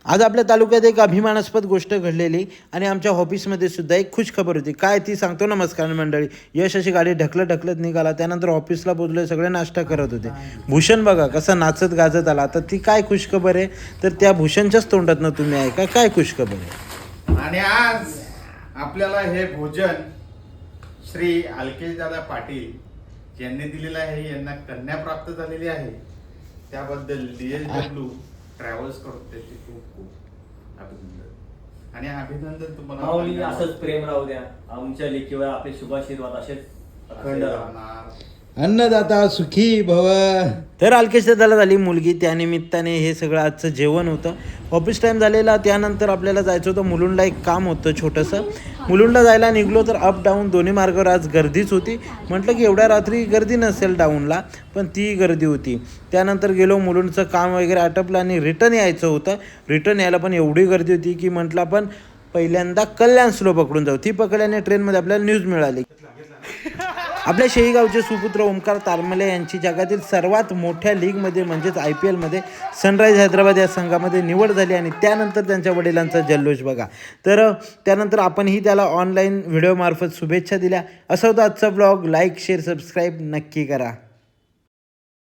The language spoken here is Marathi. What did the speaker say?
आज आपल्या तालुक्यात एक अभिमानास्पद गोष्ट घडलेली आणि आमच्या ऑफिसमध्ये सुद्धा एक खुश खबर होती. काय ती सांगतो. नमस्कार मंडळी. यश अशी गाडी ढकलत निघाला. त्यानंतर ऑफिसला पोहोचले, सगळे नाश्ता करत होते. भूषण बघा कसा नाचत गाजत आला. तर ती काय खुश खबर आहे तर त्या भूषणच्याच तोंडातनं तुम्ही ऐका काय खुश खबर आहे. आणि आज आपल्याला हे भोजन श्री अलकेशदादा पाटील यांनी दिलेलं आहे. यांना कन्या प्राप्त झालेली आहे. त्याबद्दल DSW ट्रॅव्हल्स कडून त्याची खूप खूप अभिनंदन. आणि अभिनंदन तुम्हाला असंच प्रेम राहू द्या आमच्या लेकीवर. आपले शुभाशीर्वाद असेच अखंड राहणार. अन्नदाता सुखी भव. तर अलकेश दादाला झाली मुलगी. त्यानिमित्ताने हे सगळं आजचं जेवण होतं. ऑफिस टाईम झालेला. त्यानंतर आपल्याला जायचं होतं मुलुंडला. एक काम होतं छोटंसं. मुलुंडला जायला निघलो तर अप डाऊन दोन्ही मार्गावर आज गर्दीच होती. म्हटलं की एवढ्या रात्री गर्दी नसेल डाऊनला, पण ती गर्दी होती. त्यानंतर गेलो, मुलुंडचं काम वगैरे आटपलं आणि रिटर्न यायचं होतं. रिटर्न यायला पण एवढी गर्दी होती की म्हटलं आपण पहिल्यांदा कल्याण स्लो पकडून जाऊ. ती पकडल्याने ट्रेनमध्ये आपल्याला न्यूज मिळाली. आपल्या शेईगावचे सुपुत्र ओमकार तारमले यांची जगातील सर्वात मोठ्या लीगमध्ये म्हणजेच IPL मध्ये सनराईज हैदराबाद या संघामध्ये निवड झाली. आणि त्यानंतर त्यांच्या वडिलांचा जल्लोष बघा. तर त्यानंतर आपणही त्याला ऑनलाईन व्हिडिओमार्फत शुभेच्छा दिल्या. असा होता आजचा ब्लॉग. लाईक शेअर सबस्क्राईब नक्की करा.